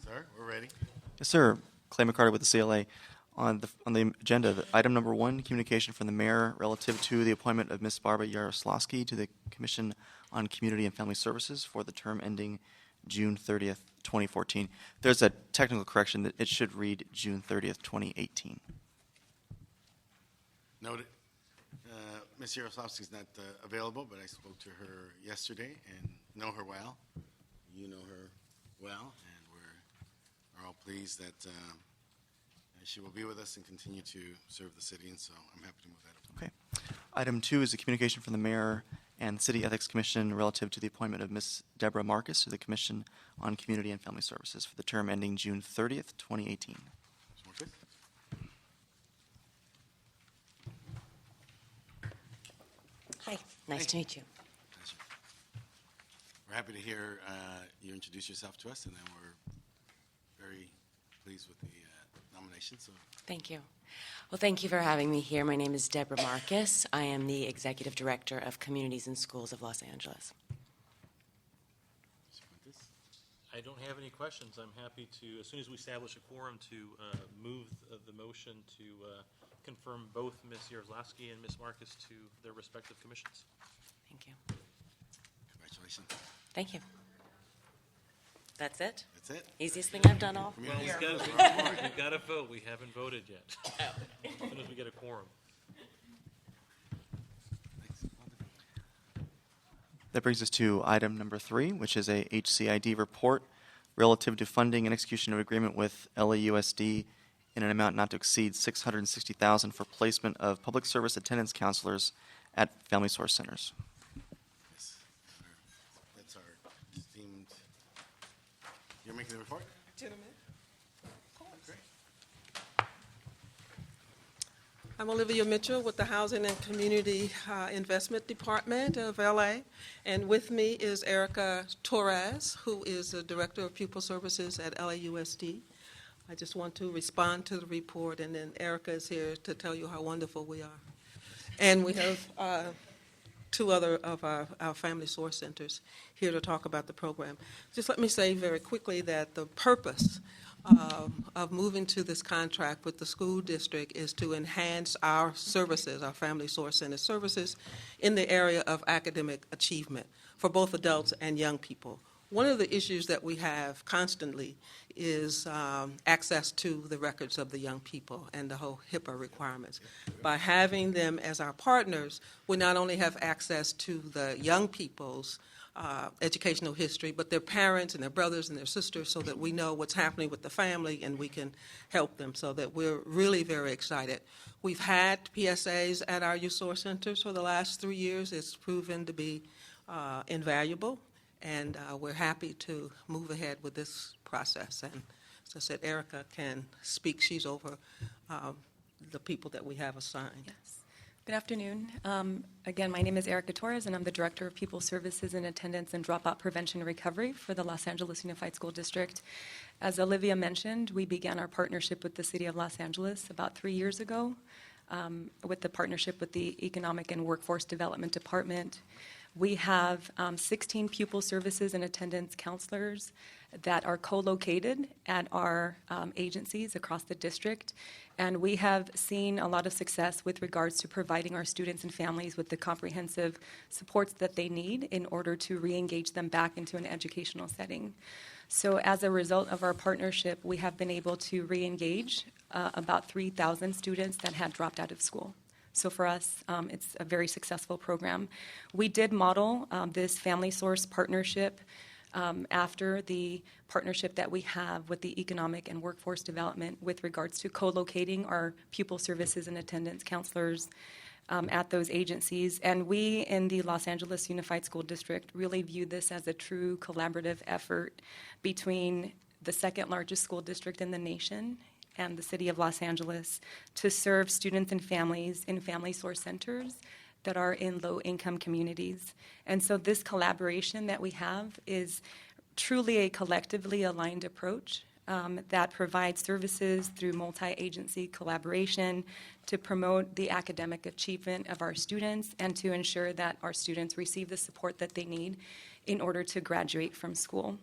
Sir, we're ready. Yes, sir. Clay McCarty with the CLA. On the agenda, item number 1, communication from the mayor relative to the appointment of Ms. Barbara Yaroslawski to the Commission on Community and Family Services for the term ending June 30th, 2014. There's a technical correction that it should read June 30th, 2018. Noted. Ms. Yaroslawski is not available, but I spoke to her yesterday and know her well. You know her well, and we're all pleased that she will be with us and continue to serve the city, and so I'm happy to move that up. Okay. Item 2 is a communication from the mayor and City Ethics Commission relative to the appointment of Ms. Deborah Marcus to the Commission on Community and Family Services for the term ending June 30th, 2018. Marcus? Hi, nice to meet you. Pleasure. We're happy to hear you introduce yourself to us, and then we're very pleased with the nomination. So, Thank you. Well, thank you for having me here. My name is Deborah Marcus. I am the Executive Director of Communities and Schools of Los Angeles. Mr. Fuentes? I don't have any questions. I'm happy to, as soon as we establish a quorum, to move the motion to confirm both Ms. Yaroslawski and Ms. Marcus to their respective commissions. Thank you. Congratulations. Thank you. That's it? That's it. Easiest thing I've done all Community year. We've got to vote. We haven't voted yet. As soon as we get a quorum. Thanks. That brings us to item number 3, which is a HCID report relative to funding and execution of agreement with LAUSD in an amount not to exceed $660,000 for placement of public service attendance counselors at Family Source Centers. Yes. That's our esteemed. You're making the report? Gentlemen. Great. I'm Olivia Mitchell with the Housing and Community Investment Department of LA. And with me is Erica Torres, who is the Director of Pupil Services at LAUSD. I just want to respond to the report, and then Erica is here to tell you how wonderful we are. And we have 2 other of our Family Source Centers here to talk about the program. Just let me say very quickly that the purpose of moving to this contract with the school district is to enhance our services, our Family Source Center services, in the area of academic achievement for both adults and young people. One of the issues that we have constantly is access to the records of the young people and the whole HIPAA requirements. By having them as our partners, we not only have access to the young people's educational history, but their parents and their brothers and their sisters, so that we know what's happening with the family and we can help them, so that we're really very excited. We've had PSAs at our youth source centers for the last 3 years. It's proven to be invaluable. And we're happy to move ahead with this process. And as I said, Erica can speak. She's over the people that we have assigned. Yes. Good afternoon. Again, my name is Erica Torres, and I'm the Director of Pupil Services and Attendance and Dropout Prevention and Recovery for the Los Angeles Unified School District. As Olivia mentioned, we began our partnership with the City of Los Angeles about 3 years ago with the partnership with the Economic and Workforce Development Department. We have 16 pupil services and attendance counselors that are co-located at our agencies across the district, and we have seen a lot of success with regards to providing our students and families with the comprehensive supports that they need in order to re-engage them back into an educational setting. So as a result of our partnership, we have been able to re-engage about 3,000 students that had dropped out of school. So for us, it's a very successful program. We did model this Family Source partnership after the partnership that we have with the Economic and Workforce Development with regards to co-locating our pupil services and attendance counselors at those agencies. And we in the Los Angeles Unified School District really view this as a true collaborative effort between the second largest school district in the nation and the City of Los Angeles to serve students and families in Family Source Centers that are in low-income communities. And so this collaboration that we have is truly a collectively aligned approach that provides services through multi-agency collaboration to promote the academic achievement of our students and to ensure that our students receive the support that they need in order to graduate from school.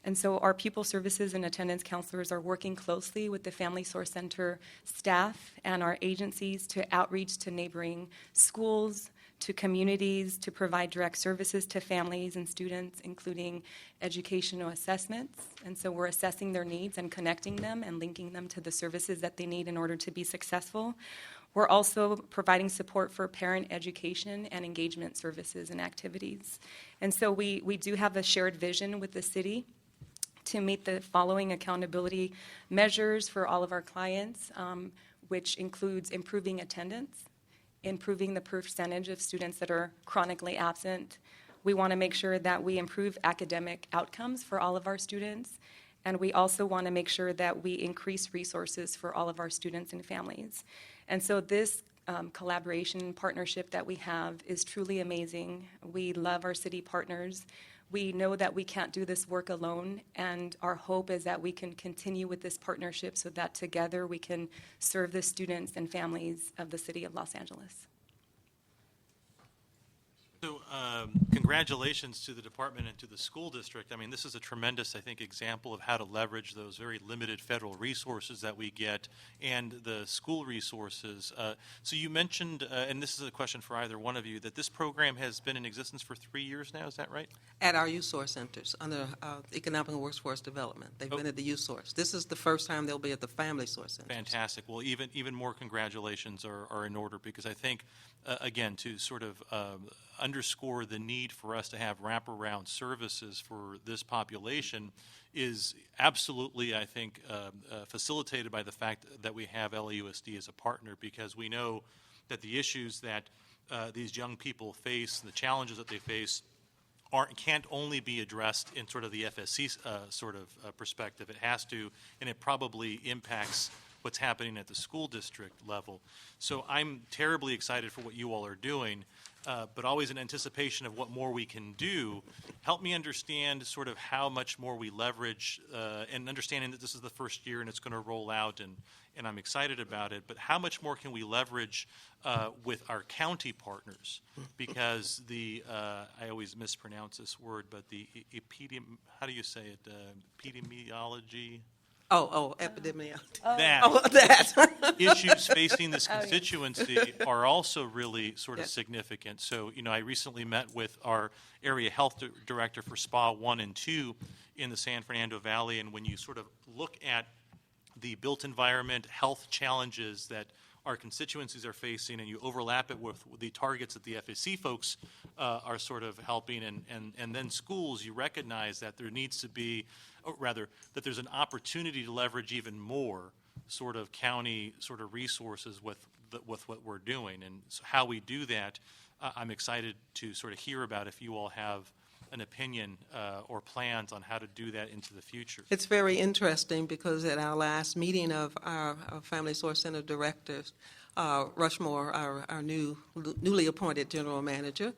And so our pupil services and attendance counselors are working closely with the Family Source Center staff and our agencies to outreach to neighboring schools, to communities, to provide direct services to families and students, including educational assessments. And so we're assessing their needs and connecting them and linking them to the services that they need in order to be successful. We're also providing support for parent education and engagement services and activities. And so we do have a shared vision with the city to meet the following accountability measures for all of our clients, which includes improving attendance, improving the percentage of students that are chronically absent. We want to make sure that we improve academic outcomes for all of our students, and we also want to make sure that we increase resources for all of our students and families. And so this collaboration partnership that we have is truly amazing. We love our city partners. We know that we can't do this work alone, and our hope is that we can continue with this partnership so that together we can serve the students and families of the city of Los Angeles. So congratulations to the department and to the school district. I mean, this is a tremendous, I think, example of how to leverage those very limited federal resources that we get and the school resources. So you mentioned, and this is a question for either one of you, that this program has been in existence for 3 years now. Is that right? At our youth source centers, under Economic and Workforce Development. They've been at the youth source. This is the first time they'll be at the family source centers. Fantastic. Well, even more congratulations are in order, because I think, again, to sort of underscore the need for us to have wraparound services for this population is absolutely, I think, facilitated by the fact that we have LAUSD as a partner, because we know that the issues that these young people face, the challenges that they face, can't only be addressed in sort of the FSC perspective. It has to, and it probably impacts what's happening at the school district level. So I'm terribly excited for what you all are doing, but always in anticipation of what more we can do. Help me understand sort of how much more we leverage, and understanding that this is the first year and it's going to roll out, and I'm excited about it, but how much more can we leverage with our county partners? Because I always mispronounce this word, but the how do you say it, epidemiology? Epidemiology. That issues facing this constituency are also really sort of significant. So, I recently met with our area health director for SPA 1 and 2 in the San Fernando Valley, and when you sort of look at the built environment health challenges that our constituencies are facing, and you overlap it with the targets that the FAC folks are sort of helping, and then schools, you recognize that there needs to be, or rather, that there's an opportunity to leverage even more sort of county sort of resources with what we're doing. And so how we do that, I'm excited to sort of hear about if you all have an opinion or plans on how to do that into the future. It's very interesting because at our last meeting of our Family Source Center directors, Rushmore, our newly appointed general manager,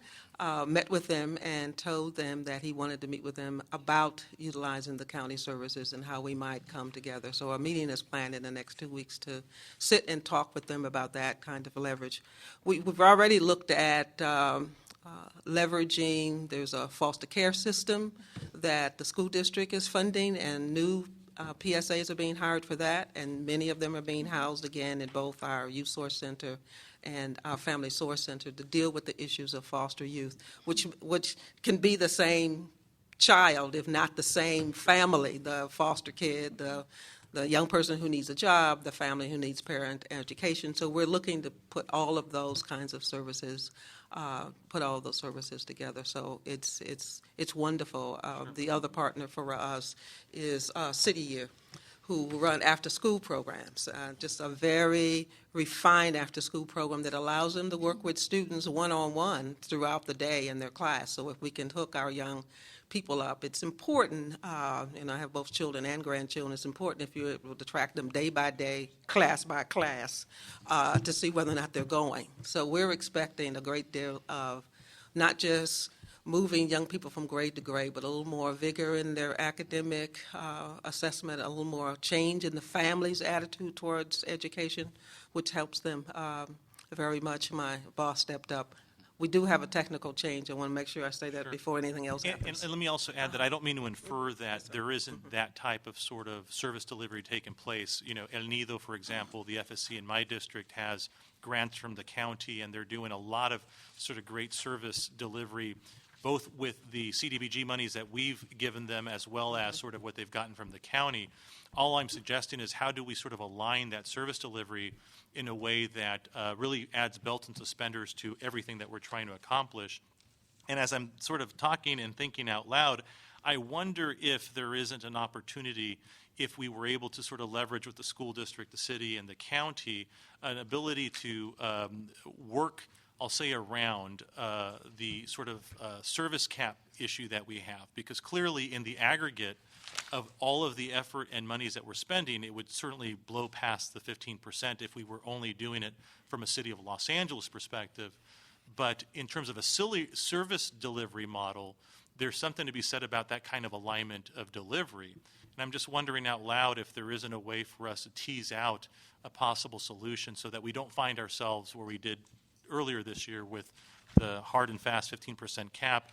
met with them and told them that he wanted to meet with them about utilizing the county services and how we might come together. So our meeting is planned in the next 2 weeks to sit and talk with them about that kind of leverage. We've already looked at leveraging, there's a foster care system that the school district is funding, and new PSAs are being hired for that, and many of them are being housed again in both our Youth Source Center and our Family Source Center to deal with the issues of foster youth, which can be the same child, if not the same family, the foster kid, the young person who needs a job, the family who needs parent education. So we're looking to put all of those kinds of services, together. So it's wonderful. The other partner for us is City Year, who run after-school programs, just a very refined after-school program that allows them to work with students one-on-one throughout the day in their class. So if we can hook our young people up, it's important, and I have both children and grandchildren, it's important if you're able to track them day by day, class by class, to see whether or not they're going. So we're expecting a great deal of not just moving young people from grade to grade, but a little more vigor in their academic assessment, a little more change in the family's attitude towards education, which helps them very much. My boss stepped up we do have a technical change. I want to make sure I say that Sure. before anything else happens. And let me also add that I don't mean to infer that there isn't that type of sort of service delivery taking place. You know, El Nido, for example, the FSC in my district has grants from the county, and they're doing a lot of sort of great service delivery, both with the CDBG monies that we've given them as well as sort of what they've gotten from the county. All I'm suggesting is how do we sort of align that service delivery in a way that really adds belts and suspenders to everything that we're trying to accomplish. And as I'm sort of talking and thinking out loud, I wonder if there isn't an opportunity, if we were able to sort of leverage with the school district, the city, and the county, an ability to work, I'll say, around the sort of service cap issue that we have. Because clearly in the aggregate of all of the effort and monies that we're spending, it would certainly blow past the 15% if we were only doing it from a City of Los Angeles perspective. But in terms of a silly service delivery model, there's something to be said about that kind of alignment of delivery. And I'm just wondering out loud if there isn't a way for us to tease out a possible solution so that we don't find ourselves where we did earlier this year with the hard and fast 15% cap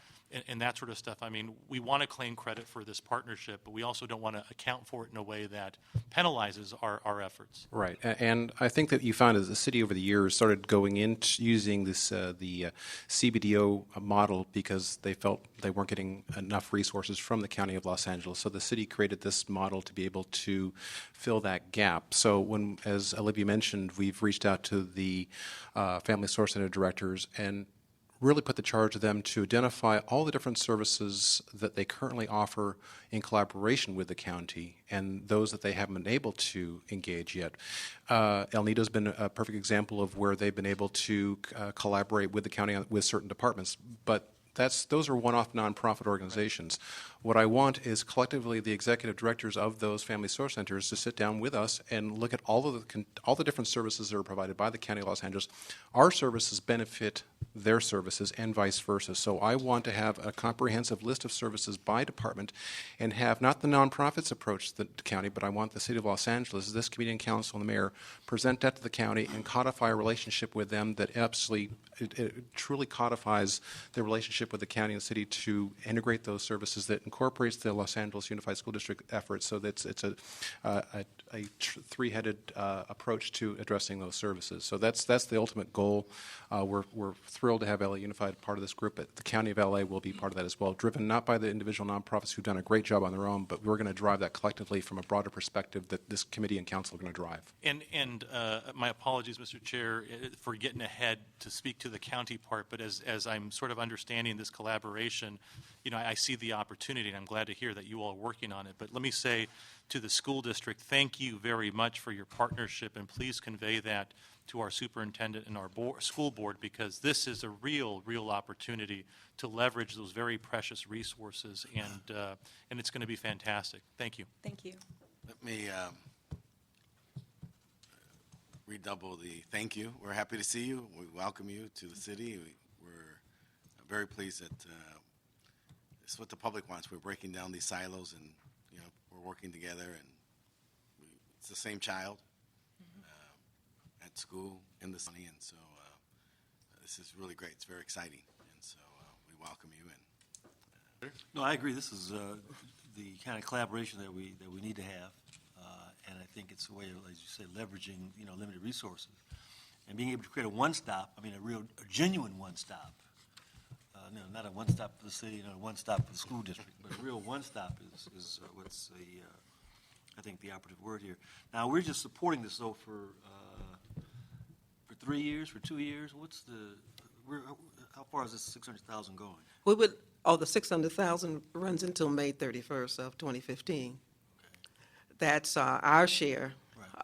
and that sort of stuff. I mean, we want to claim credit for this partnership, but we also don't want to account for it in a way that penalizes our efforts. Right, and I think that you found as the city over the years started going into using this the CBDO model because they felt they weren't getting enough resources from the County of Los Angeles. So the city created this model to be able to fill that gap. So when, as Olivia mentioned, we've reached out to the Family Source Center directors and really put the charge of them to identify all the different services that they currently offer in collaboration with the county and those that they haven't been able to engage yet. El Nido's been a perfect example of where they've been able to collaborate with the county with certain departments, but those are one-off nonprofit organizations. What I want is collectively the executive directors of those family source centers to sit down with us and look at all the different services that are provided by the County of Los Angeles. Our services benefit their services and vice versa. So I want to have a comprehensive list of services by department and have not the nonprofits approach the county, but I want the City of Los Angeles, this committee and council and the mayor, present that to the county and codify a relationship with them that absolutely it truly codifies the relationship with the county and the city to integrate those services that incorporates the Los Angeles Unified School District efforts so that it's a three-headed approach to addressing those services. So that's the ultimate goal. We're thrilled to have LA Unified part of this group, but the County of LA will be part of that as well, driven not by the individual nonprofits who've done a great job on their own, but we're going to drive that collectively from a broader perspective that this committee and council are going to drive. And my apologies, Mr. Chair, for getting ahead to speak to the county part, but as I'm sort of understanding this collaboration, you know, I see the opportunity, and I'm glad to hear that you all are working on it. But let me say to the school district, thank you very much for your partnership, and please convey that to our superintendent and our school board, because this is a real opportunity to leverage those very precious resources, and it's going to be fantastic. Thank you. Thank you. Let me redouble the thank you. We're happy to see you. We welcome you to the city. We're very pleased that it's what the public wants. We're breaking down these silos, and you know, we're working together, and it's the same child at school in the city, and so this is really great. It's very exciting, and so we welcome you. And no, I agree. This is the kind of collaboration that we need to have, and I think it's a way of, as you say, leveraging limited resources and being able to create a one-stop. I mean, a genuine one-stop. Not a one-stop for the city, a one-stop for the school district, but a real one-stop is what's I think the operative word here. Now we're just supporting this though for 3 years, for 2 years. How far is this 600,000 going? The 600,000 runs until May 31st of 2015. Okay. That's our share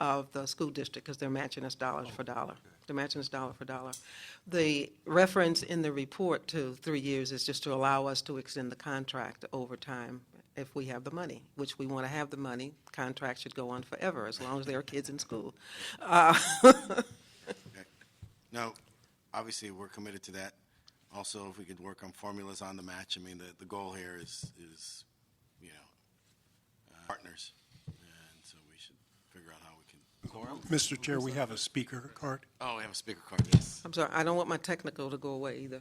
of the school district because they're matching us dollar for dollar. Okay. They're matching us dollar for dollar. The reference in the report to 3 years is just to allow us to extend the contract over time if we have the money, which we want to have the money. Contract should go on forever as long as there are kids in school. okay. No, obviously we're committed to that. Also, if we could work on formulas on the match, I mean, the goal here is partners, and so we should figure out how we can Quorum? Mr. Chair, we have a speaker card. Oh, we have a speaker card, yes. I'm sorry, I don't want my technical to go away either.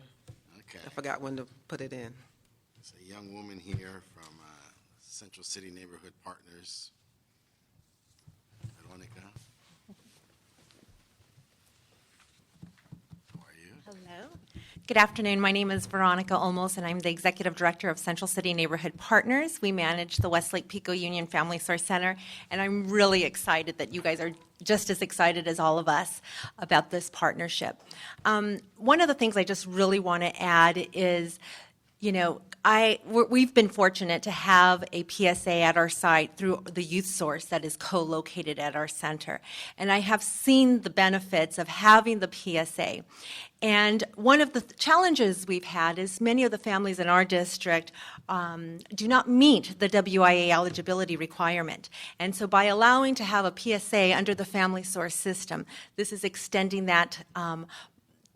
Okay. I forgot when to put it in. It's a young woman here from Central City Neighborhood Partners. Veronica. How are you? Hello. Good afternoon. My name is Veronica Olmos, and I'm the Executive Director of Central City Neighborhood Partners. We manage the Westlake Pico Union Family Source Center, and I'm really excited that you guys are just as excited as all of us about this partnership. One of the things I just really want to add is, you know, we've been fortunate to have a PSA at our site through the youth source that is co-located at our center. And I have seen the benefits of having the PSA. And one of the challenges we've had is many of the families in our district do not meet the WIA eligibility requirement. And so by allowing to have a PSA under the family source system, this is extending that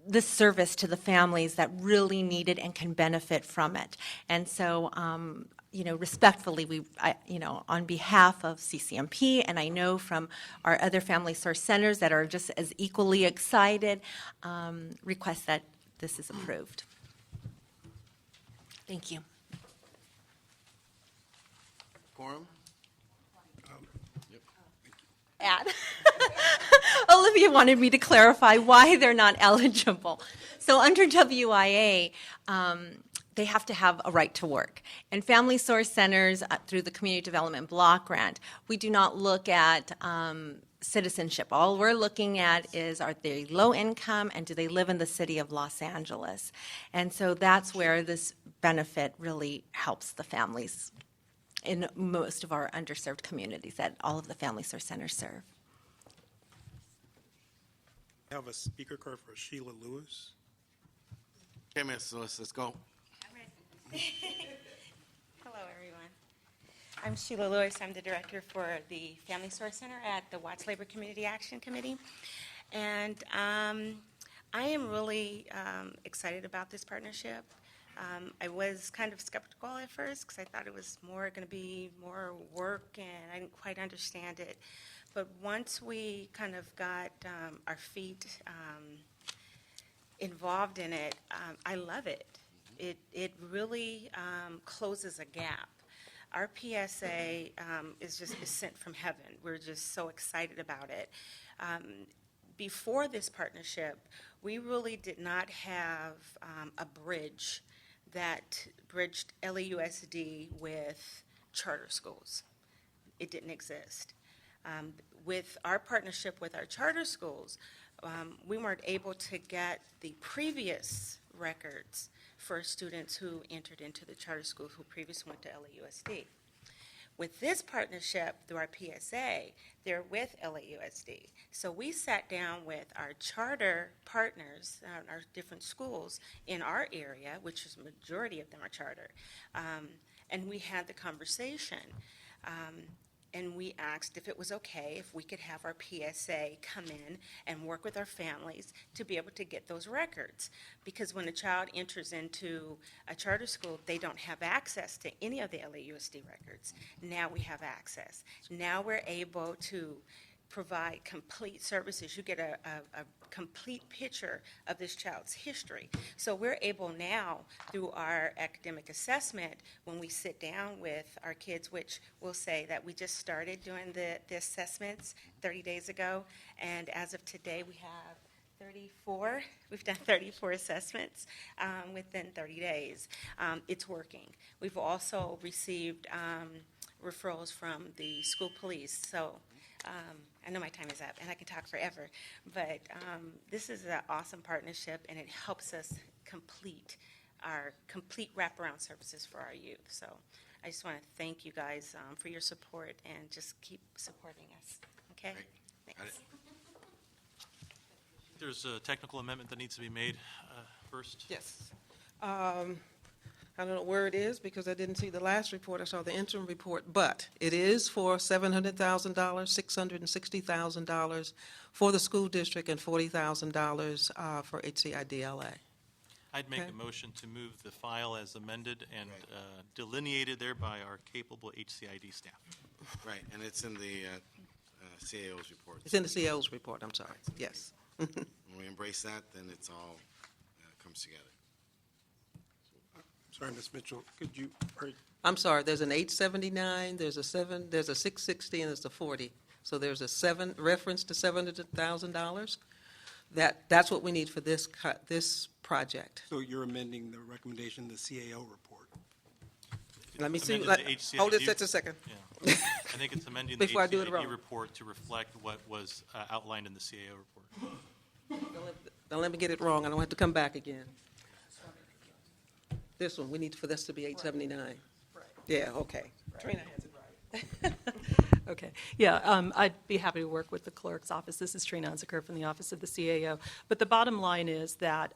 this service to the families that really need it and can benefit from it. And so, you know, respectfully, on behalf of CCMP, and I know from our other family source centers that are just as equally excited, request that this is approved. Thank you. Quorum? Add. Olivia wanted me to clarify why they're not eligible. So under WIA, they have to have a right to work. And family source centers, through the Community Development Block Grant, we do not look at citizenship. All we're looking at is, are they low income and do they live in the city of Los Angeles? And so that's where this benefit really helps the families in most of our underserved communities that all of the family source centers serve. I have a speaker card for Sheila Lewis. Okay, Ms. Lewis, let's go. Hello, everyone. I'm Sheila Lewis. I'm the director for the Family Source Center at the Watts Labor Community Action Committee. And I am really excited about this partnership. I was kind of skeptical at first because I thought it was going to be more work, and I didn't quite understand it. But once we kind of got our feet involved in it, I love it. It really closes a gap. Our PSA is sent from heaven. We're just so excited about it. Before this partnership, we really did not have a bridge that bridged LAUSD with charter schools. It didn't exist. With our partnership with our charter schools, we weren't able to get the previous records for students who entered into the charter school who previously went to LAUSD. With this partnership through our PSA, they're with LAUSD. So we sat down with our charter partners, our different schools in our area, which is the majority of them are charter, and we had the conversation. And we asked if it was okay if we could have our PSA come in and work with our families to be able to get those records. Because when a child enters into a charter school, they don't have access to any of the LAUSD records. Now we have access. Now we're able to provide complete services. You get a complete picture of this child's history. So we're able now, through our academic assessment, when we sit down with our kids, which we'll say that we just started doing the assessments 30 days ago, and as of today we have 34. We've done 34 assessments within 30 days. It's working. We've also received referrals from the school police. So I know my time is up, and I can talk forever, but this is an awesome partnership, and it helps us complete our complete wraparound services for our youth. So I just want to thank you guys for your support, and just keep supporting us. Okay? Great. Thanks. There's a technical amendment that needs to be made first. Yes. I don't know where it is because I didn't see the last report. I saw the interim report, but it is for $700,000, $660,000 for the school district, and $40,000 for HCIDLA. I'd make Okay. a motion to move the file as amended and delineated there by our capable HCID staff. Right, and it's in the CAO's report. It's in the CO's report, I'm sorry, yes. When we embrace that, then it's all comes together. Sorry, Ms. Mitchell, could you, I'm sorry, there's an 879, there's a 660, and there's a 40. So there's a reference to $700,000. That's what we need for this project. so you're amending the recommendation, the CAO report? Let me see, Amended the HCID hold it just a second. Yeah. I think it's amending the Before I do it HCID wrong. report to reflect what was outlined in the CAO report. Don't let me get it wrong, I don't have to come back again. This one, we need for this to be 879. Yeah, okay. Trina has it right. Okay. Yeah, I'd be happy to work with the clerk's office. This is Trina Unziker from the Office of the CAO. But the bottom line is that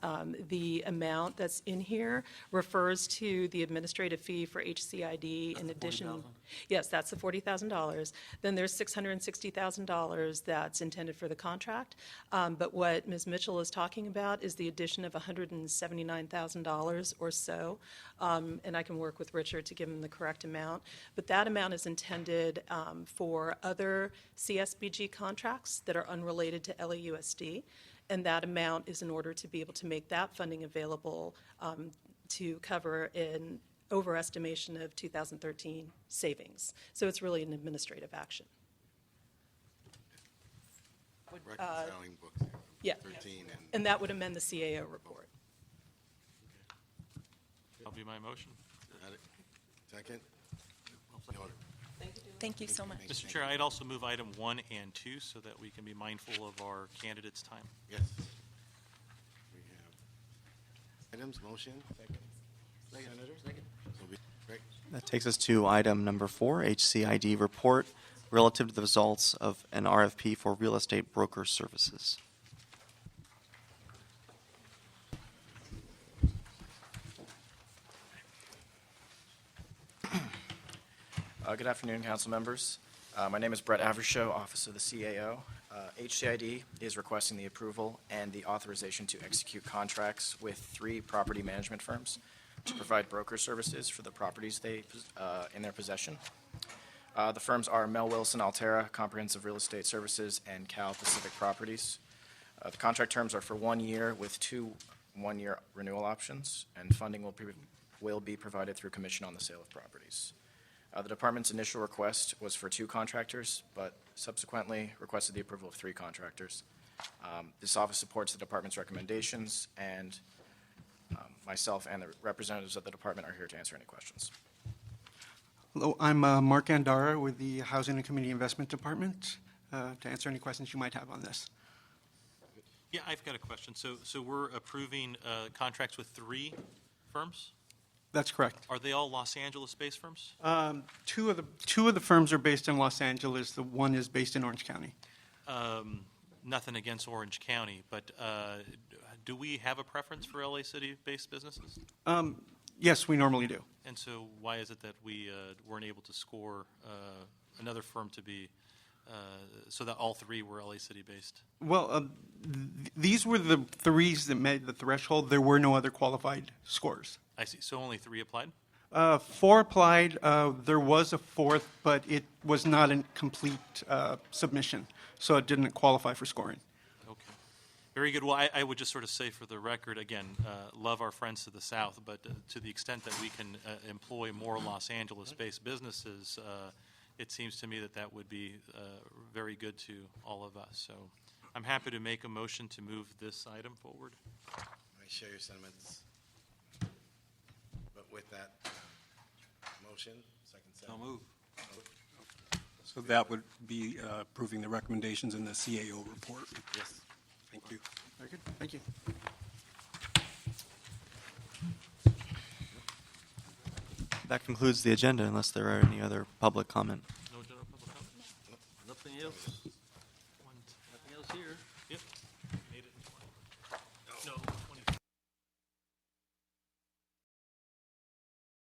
the amount that's in here refers to the administrative fee for HCID in addition. $40,000? Yes, that's the $40,000. Then there's $660,000 that's intended for the contract. But what Ms. Mitchell is talking about is the addition of $179,000 or so. And I can work with Richard to give him the correct amount. But that amount is intended for other CSBG contracts that are unrelated to LAUSD. And that amount is in order to be able to make that funding available to cover an overestimation of 2013 savings. So it's really an administrative action. Reconciling books here. Yeah. 13 And that would amend the CAO report. That'll be my motion. Got it. Second? In order. Thank you so much. Mr. Chair, I'd also move item 1 and 2 so that we can be mindful of our candidates' time. Yes. We have items, motion. Second. Senator? Second. Great. That takes us to item number 4, HCID report relative to the results of an RFP for real estate broker services. Good afternoon, council members. My name is Brett Avershow, Office of the CAO. HCID is requesting the approval and the authorization to execute contracts with 3 property management firms to provide broker services for the properties in their possession. The firms are Mel Wilson Altera Comprehensive Real Estate Services and Cal Pacific Properties. The contract terms are for 1 year with 2 one-year renewal options, and funding will be provided through commission on the sale of properties. The department's initial request was for 2 contractors, but subsequently requested the approval of 3 contractors. This office supports the department's recommendations, and myself and the representatives of the department are here to answer any questions. Hello, I'm Mark Andara with the Housing and Community Investment Department to answer any questions you might have on this. Yeah, I've got a question. So we're approving contracts with 3 firms? That's correct. Are they all Los Angeles-based firms? Two of the firms are based in Los Angeles. The one is based in Orange County. Nothing against Orange County, but do we have a preference for LA City-based businesses? Yes, we normally do. And so why is it that we weren't able to score another firm to be, so that all 3 were LA City-based? Well, these were the 3s that made the threshold. There were no other qualified scores. I see. So only 3 applied? 4 applied. There was a 4th, but it was not a complete submission, so it didn't qualify for scoring. Okay. Very good. Well, I would just sort of say for the record, again, love our friends to the south, but to the extent that we can employ more Los Angeles-based businesses, it seems to me that that would be very good to all of us. So I'm happy to make a motion to move this item forward. I share your sentiments. But with that motion, second. So move. So that would be approving the recommendations in the CAO report. Yes. Thank you. Very good. Thank you. That concludes the agenda unless there are any other public comment. No general public comment? Nothing else?